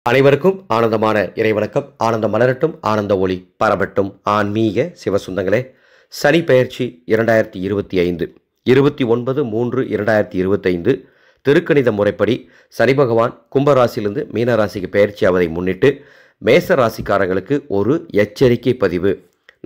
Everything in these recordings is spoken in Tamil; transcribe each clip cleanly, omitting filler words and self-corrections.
அனைவருக்கும் ஆனந்தமான இறைவணக்கம். ஆனந்தம் மலரட்டும், ஆனந்த ஒளி பரவட்டும். ஆன்மீக சிவசுந்தங்களே, சனி பெயர்ச்சி 2025 29/3/2025 திருக்கணித முறைப்படி சனி பகவான் கும்பராசிலிருந்து மீனராசிக்கு பெயர்ச்சி ஆவதை முன்னிட்டு மேச ராசிக்காரங்களுக்கு ஒரு எச்சரிக்கை பதிவு.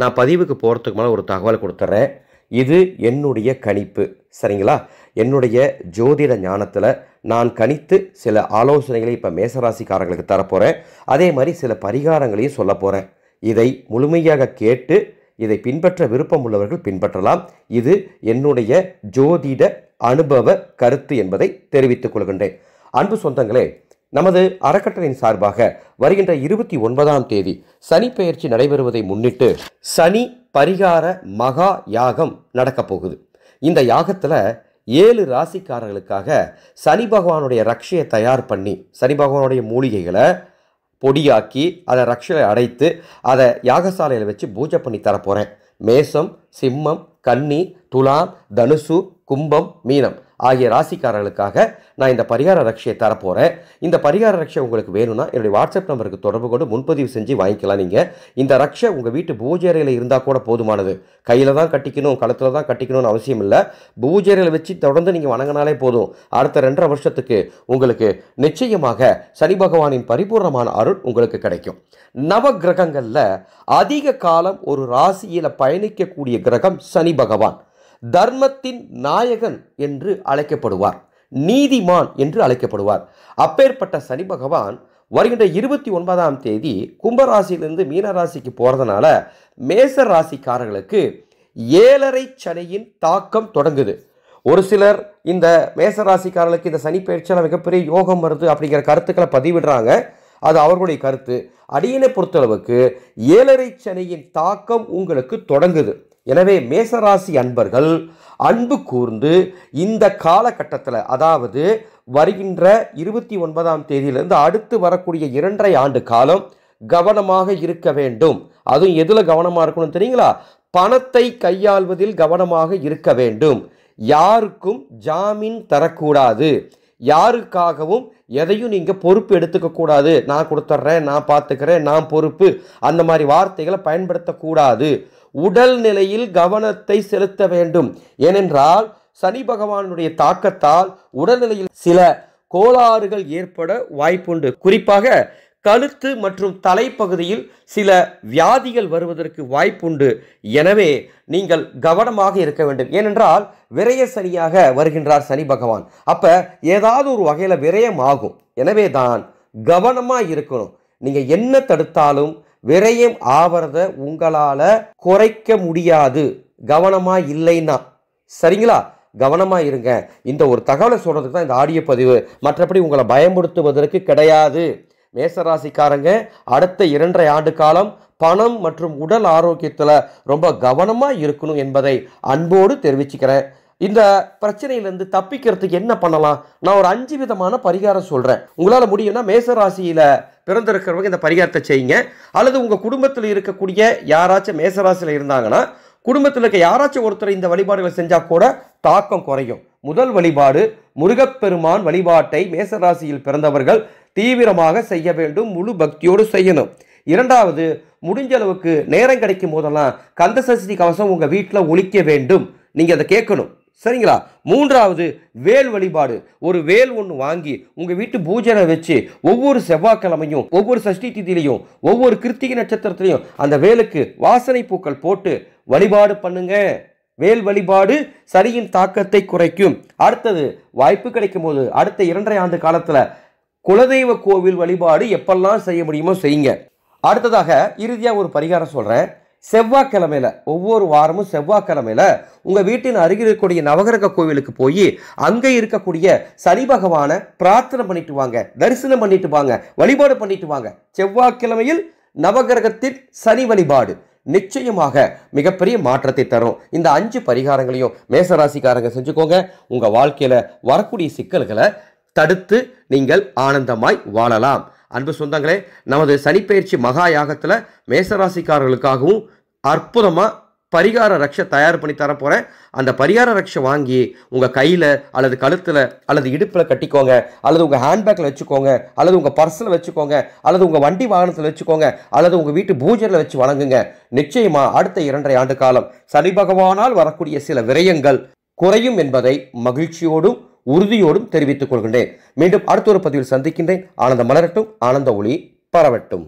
நான் பதிவுக்கு போகிறதுக்கு மேலே ஒரு தகவல் கொடுத்துட்றேன். இது என்னுடைய கணிப்பு, சரிங்களா? என்னுடைய ஜோதிட ஞானத்தில் நான் கணித்து சில ஆலோசனைகளை இப்போ மேசராசிக்காரர்களுக்கு தரப்போகிறேன். அதே மாதிரி சில பரிகாரங்களையும் சொல்ல போகிறேன். இதை முழுமையாக கேட்டு இதை பின்பற்ற விருப்பம் உள்ளவர்கள் பின்பற்றலாம். இது என்னுடைய ஜோதிட அனுபவ கருத்து என்பதை தெரிவித்துக் கொள்கின்றேன். அன்பு சொந்தங்களே, நமது அறக்கட்டளையின் சார்பாக வருகின்ற 29ஆம் தேதி சனி பெயர்ச்சி நடைபெறுவதை முன்னிட்டு சனி பரிகார மகா யாகம் நடக்கப் போகுது. இந்த யாகத்தில் 7 ராசிக்காரர்களுக்காக சனி பகவானுடைய ரக்ஷையை தயார் பண்ணி, சனி பகவானுடைய மூலிகைகளை பொடியாக்கி அதை ரக்ஷையை அடைத்து அதை யாகசாலையில் வச்சு பூஜை பண்ணி தரப்போகிறேன். மேசம், சிம்மம், கன்னி, துலாம், தனுசு, கும்பம், மீனம் ஆகிய ராசிக்காரர்களுக்காக நான் இந்த பரிகார ரக்ஷையை தரப்போகிறேன். இந்த பரிகார ரக்ஷை உங்களுக்கு வேணும்னா என்னுடைய வாட்ஸ்அப் நம்பருக்கு தொடர்பு கொண்டு முன்பதிவு செஞ்சு வாங்கிக்கலாம். நீங்கள் இந்த ரக்ஷை உங்கள் வீட்டு பூஜை அறையில் இருந்தால் கூட போதுமானது. கையில் தான் கட்டிக்கணும், கழுத்தில் தான் கட்டிக்கணும்னு அவசியம் இல்லை. பூஜை அறையில் வச்சு தொடர்ந்து நீங்கள் வணங்கினாலே போதும். அடுத்த 2.5 வருஷத்துக்கு உங்களுக்கு நிச்சயமாக சனி பகவானின் பரிபூர்ணமான அருள் உங்களுக்கு கிடைக்கும். நவ கிரகங்களில் அதிக காலம் ஒரு ராசியில் பயணிக்கக்கூடிய கிரகம் சனி பகவான். தர்மத்தின் நாயகன் என்று அழைக்கப்படுவார், நீதிமான் என்று அழைக்கப்படுவார். அப்பேற்பட்ட சனி பகவான் வருகின்ற 29ஆம் தேதி கும்பராசியிலிருந்து மீனராசிக்கு போகிறதுனால மேச ராசிக்காரர்களுக்கு 7.5 சனியின் தாக்கம் தொடங்குது. ஒரு சிலர் இந்த மேசராசிக்காரர்களுக்கு இந்த சனி பயிற்சியால் மிகப்பெரிய யோகம் வருது அப்படிங்கிற கருத்துக்களை பதிவிடுறாங்க. அது அவர்களுடைய கருத்து. அடியனை பொறுத்தளவுக்கு 7.5 சனியின் தாக்கம் உங்களுக்கு தொடங்குது. எனவே மேசராசி அன்பர்கள் அன்பு கூர்ந்து இந்த காலகட்டத்தில், அதாவது வருகின்ற 29ஆம் தேதியிலிருந்து அடுத்து வரக்கூடிய 2.5 ஆண்டு காலம் கவனமாக இருக்க வேண்டும். அதுவும் எதில் கவனமாக இருக்கணும் தெரியுங்களா? பணத்தை கையாள்வதில் கவனமாக இருக்க வேண்டும். யாருக்கும் ஜாமீன் தரக்கூடாது. யாருக்காகவும் எதையும் நீங்கள் பொறுப்பு எடுத்துக்க கூடாது. நான் கொடுத்துட்றேன், நான் பார்த்துக்கிறேன், நான் பொறுப்பு, அந்த மாதிரி வார்த்தைகளை பயன்படுத்தக்கூடாது. உடல் நிலையில் கவனத்தை செலுத்த வேண்டும். ஏனென்றால் சனி பகவானுடைய தாக்கத்தால் உடல்நிலையில் சில கோளாறுகள் ஏற்பட வாய்ப்புண்டு. குறிப்பாக கழுத்து மற்றும் தலைப்பகுதியில் சில வியாதிகள் வருவதற்கு வாய்ப்புண்டு. எனவே நீங்கள் கவனமாக இருக்க வேண்டும். ஏனென்றால் விரய சனியாக வருகின்றார் சனி பகவான். அப்போ ஏதாவது ஒரு வகையில் விரயம் ஆகும். எனவே தான் கவனமாக இருக்கணும். நீங்கள் என்ன தடுத்தாலும் விரயம் ஆவறத உங்களால் குறைக்க முடியாது, கவனமாக இல்லைன்னா. சரிங்களா? கவனமாக இருங்க. இந்த ஒரு தகவலை சொல்கிறதுக்கு தான் இந்த ஆடியோ பதிவு. மற்றபடி உங்களை பயமுறுத்துவதற்கு கிடையாது. மேசராசிக்காரங்க அடுத்த 2.5 ஆண்டு காலம் பணம் மற்றும் உடல் ஆரோக்கியத்தில் ரொம்ப கவனமாக இருக்கணும் என்பதை அன்போடு தெரிவிச்சுக்கிறேன். இந்த பிரச்சனையிலேருந்து தப்பிக்கிறதுக்கு என்ன பண்ணலாம்? நான் ஒரு 5 விதமான பரிகாரம் சொல்கிறேன். உங்களால் முடியும்னா மேசராசியில் பிறந்திருக்கிறவங்க இந்த பரிகாரத்தை செய்யுங்க. அல்லது உங்கள் குடும்பத்தில் இருக்கக்கூடிய யாராச்சும் மேசராசியில் இருந்தாங்கன்னா குடும்பத்தில் இருக்க யாராச்சும் ஒருத்தர் இந்த வழிபாடுகளை செஞ்சால் கூட தாக்கம் குறையும். முதல் வழிபாடு, முருகப்பெருமான் வழிபாட்டை மேசராசியில் பிறந்தவர்கள் தீவிரமாக செய்ய வேண்டும். முழு பக்தியோடு செய்யணும். 2வது, முடிஞ்ச அளவுக்கு நேரம் கிடைக்கும் போதெல்லாம் கந்த சஷ்டி கவசம் உங்கள் வீட்டில் ஒலிக்க வேண்டும். நீங்கள் அதை கேட்கணும். சரிங்களா? 3வது, வேல் வழிபாடு. ஒரு வேல் ஒன்று வாங்கி உங்கள் வீட்டு பூஜையை வச்சு ஒவ்வொரு செவ்வாய்க்கிழமையும், ஒவ்வொரு சஷ்டி திதியிலையும், ஒவ்வொரு கிருத்திகை நட்சத்திரத்திலையும் அந்த வேலுக்கு வாசனை பூக்கள் போட்டு வழிபாடு பண்ணுங்க. வேல் வழிபாடு சனியின் தாக்கத்தை குறைக்கும். அடுத்தது, வாய்ப்பு கிடைக்கும் போது அடுத்த 2.5 ஆண்டு காலத்தில் குலதெய்வ கோவில் வழிபாடு எப்பெல்லாம் செய்ய முடியுமோ செய்யுங்க. அடுத்ததாக இறுதியாக ஒரு பரிகாரம் சொல்கிறேன். செவ்வாய்க்கிழமையில், ஒவ்வொரு வாரமும் செவ்வாய்க்கிழமையில் உங்கள் வீட்டின் அருகில் இருக்கக்கூடிய நவகிரக கோவிலுக்கு போய் அங்கே இருக்கக்கூடிய சனி பகவானை பிரார்த்தனை பண்ணிட்டு வாங்க, தரிசனம் பண்ணிட்டு வாங்க, வழிபாடு பண்ணிட்டு வாங்க. செவ்வாய்க்கிழமையில் நவகிரகத்தின் சனி வழிபாடு நிச்சயமாக மிகப்பெரிய மாற்றத்தை தரும். இந்த 5 பரிகாரங்களையும் மேசராசிக்காரங்க செஞ்சுக்கோங்க. உங்கள் வாழ்க்கையில் வரக்கூடிய சிக்கல்களை தடுத்து நீங்கள் ஆனந்தமாய் வாழலாம். அன்பு சொந்தங்களே, நமது சனிப்பெயர்ச்சி மகா யாகத்தில் மேசராசிக்காரர்களுக்காகவும் அற்புதமாக பரிகார ரக்ஷை தயார் பண்ணி தரப்போகிறேன். அந்த பரிகார ரக்ஷை வாங்கி உங்கள் கையில் அல்லது கழுத்தில் அல்லது இடுப்பில் கட்டிக்கோங்க, அல்லது உங்கள் ஹேண்ட்பேக்கில் வச்சுக்கோங்க, அல்லது உங்கள் பர்ஸில் வச்சுக்கோங்க, அல்லது உங்கள் வண்டி வாகனத்தில் வச்சுக்கோங்க, அல்லது உங்கள் வீட்டு பூஜையில் வச்சு வணங்குங்க. நிச்சயமாக அடுத்த 2.5 ஆண்டு காலம் சனி பகவானால் வரக்கூடிய சில விரயங்கள் குறையும் என்பதை மகிழ்ச்சியோடும் உறுதியோடும் தெரிவித்துக் கொள்கின்றேன். மீண்டும் அடுத்த ஒரு பதிவில் சந்திக்கின்றேன். ஆனந்த மலரட்டும், ஆனந்த ஒளி பரவட்டும்.